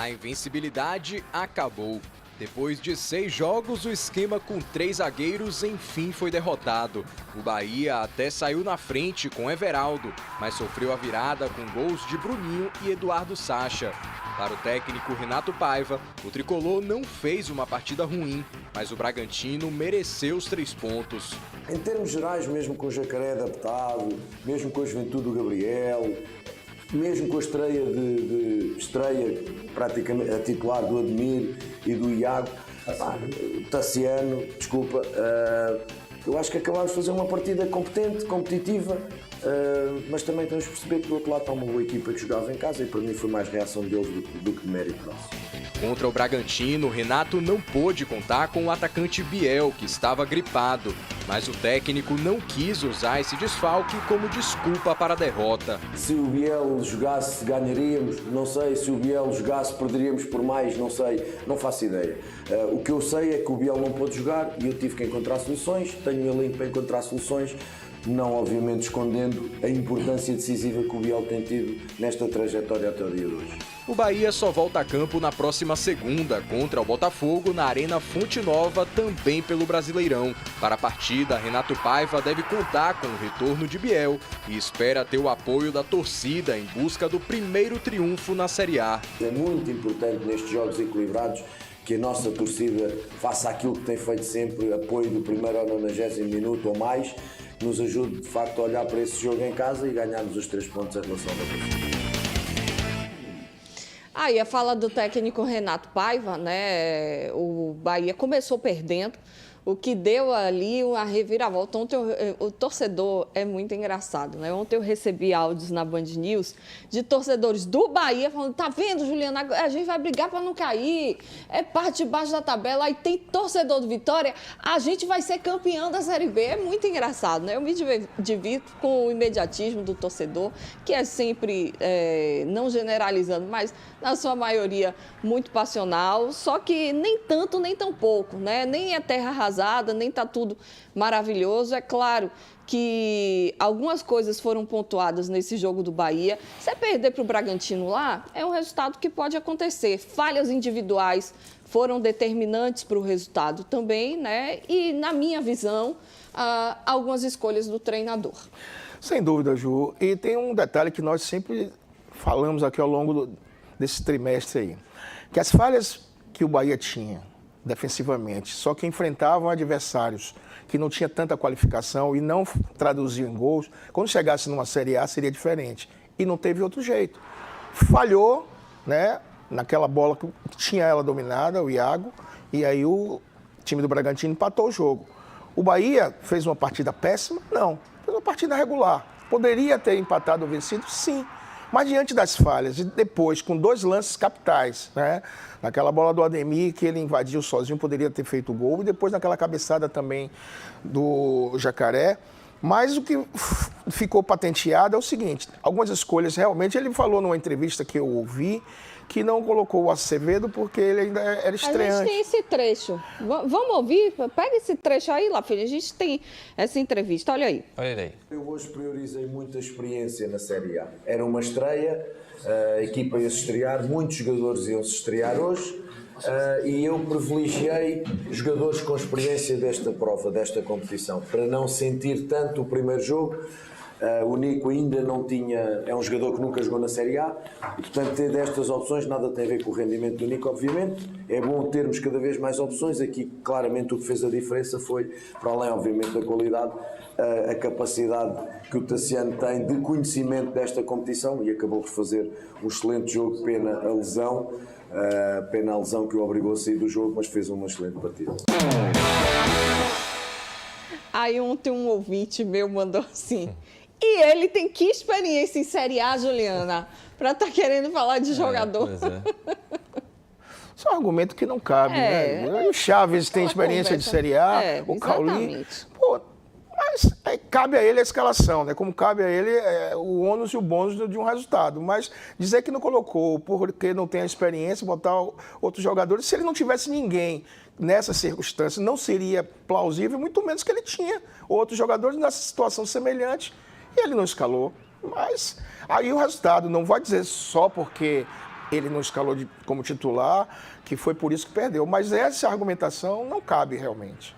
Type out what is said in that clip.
A invencibilidade acabou. Depois de 6 jogos, o esquema com 3 zagueiros enfim foi derrotado. O Bahia até saiu na frente com Everaldo, mas sofreu a virada com gols de Bruninho e Eduardo Sacha. Para o técnico Renato Paiva, o tricolor não fez uma partida ruim, mas o Bragantino mereceu os 3 pontos. Em termos gerais, mesmo com o Jacaré adaptado, mesmo com a juventude do Gabriel, mesmo com a estreia praticamente a titular do Ademir e do Iago, Tassiano, desculpa, eu acho que acabámos de fazer uma partida competente, competitiva, mas também temos de perceber que do outro lado está uma boa equipa que jogava em casa e para mim foi mais reação deles do que de mérito nosso. Contra o Bragantino, Renato não pôde contar com o atacante Biel, que estava gripado, mas o técnico não quis usar esse desfalque como desculpa para a derrota. Se o Biel jogasse, ganharíamos, não sei. Se o Biel jogasse, perderíamos por mais, não sei. Não faço ideia. O que eu sei é que o Biel não pôde jogar e eu tive que encontrar soluções. Tenho o elenco para encontrar soluções, não obviamente escondendo a importância decisiva que o Biel tem tido nesta trajetória até o dia de hoje. O Bahia só volta a campo na próxima segunda contra o Botafogo na Arena Fonte Nova, também pelo Brasileirão. Para a partida, Renato Paiva deve contar com o retorno de Biel e espera ter o apoio da torcida em busca do primeiro triunfo na Série A. É muito importante nestes jogos equilibrados que a nossa torcida faça aquilo que tem feito sempre, apoio do primeiro ao 90º minuto ou mais, que nos ajude de facto a olhar para esse jogo em casa e ganharmos os 3 pontos em relação à torcida. Aí a fala do técnico Renato Paiva, né? O Bahia começou perdendo, o que deu ali uma reviravolta. Ontem o torcedor é muito engraçado, né? Ontem eu recebi áudios na Band News de torcedores do Bahia falando: tá vendo, Juliana, a gente vai brigar para não cair, é parte de baixo da tabela. Aí tem torcedor do Vitória, a gente vai ser campeão da Série B. É muito engraçado, né? Eu me divirto com o imediatismo do torcedor, que é sempre, não generalizando, mas na sua maioria muito passional, só que nem tanto, nem tão pouco, né? Nem é terra arrasada, nem está tudo maravilhoso. É claro que algumas coisas foram pontuadas nesse jogo do Bahia. Se perder para o Bragantino lá, é um resultado que pode acontecer. Falhas individuais foram determinantes para o resultado também, né? E, na minha visão, algumas escolhas do treinador. Sem dúvida, Ju. E tem um detalhe que nós sempre falamos aqui ao longo desse trimestre aí, que as falhas que o Bahia tinha defensivamente, só que enfrentavam adversários que não tinham tanta qualificação e não traduziam em gols, quando chegasse numa Série A seria diferente. E não teve outro jeito. Falhou, né, naquela bola que tinha ela dominada, o Iago, e aí o time do Bragantino empatou o jogo. O Bahia fez uma partida péssima? Não. Fez uma partida regular. Poderia ter empatado ou vencido? Sim. Mas diante das falhas, e depois com 2 lances capitais, né? Naquela bola do Ademir, que ele invadiu sozinho, poderia ter feito o gol, e depois naquela cabeçada também do Jacaré. Mas o que ficou patenteado é o seguinte: algumas escolhas realmente, ele falou numa entrevista que eu ouvi, que não colocou o Acevedo porque ele ainda era estreante. A gente tem esse trecho. Vamos ouvir? Pega esse trecho aí, lá, filha. A gente tem essa entrevista. Olha aí. Olha aí. Eu hoje priorizei muito a experiência na Série A. Era uma estreia, a equipa ia se estrear, muitos jogadores iam se estrear hoje, e eu privilegiei jogadores com experiência desta prova, desta competição, para não sentir tanto o primeiro jogo. O Nico ainda não tinha, é um jogador que nunca jogou na Série A e, portanto, ter destas opções nada tem a ver com o rendimento do Nico, obviamente. É bom termos cada vez mais opções. Aqui, claramente, o que fez a diferença foi, para além, obviamente, da qualidade, a capacidade que o Tassiano tem de conhecimento desta competição e acabou por fazer um excelente jogo. Pena a lesão que o obrigou a sair do jogo, mas fez uma excelente partida. Aí ontem um ouvinte meu mandou assim: e ele tem que experiência em Série A, Juliana, para estar querendo falar de jogador? Pois é. Isso é um argumento que não cabe, né? O Chaves tem experiência de Série A, o Cauli. Pô, mas cabe a ele a escalação, né? Como cabe a ele o ônus e o bônus de um resultado. Mas dizer que não colocou porque não tem a experiência, botar outros jogadores, se ele não tivesse ninguém nessa circunstância, não seria plausível, muito menos que ele tinha outros jogadores nessa situação semelhante e ele não escalou. Mas aí o resultado, não vai dizer só porque ele não escalou como titular, que foi por isso que perdeu. Mas essa argumentação não cabe realmente.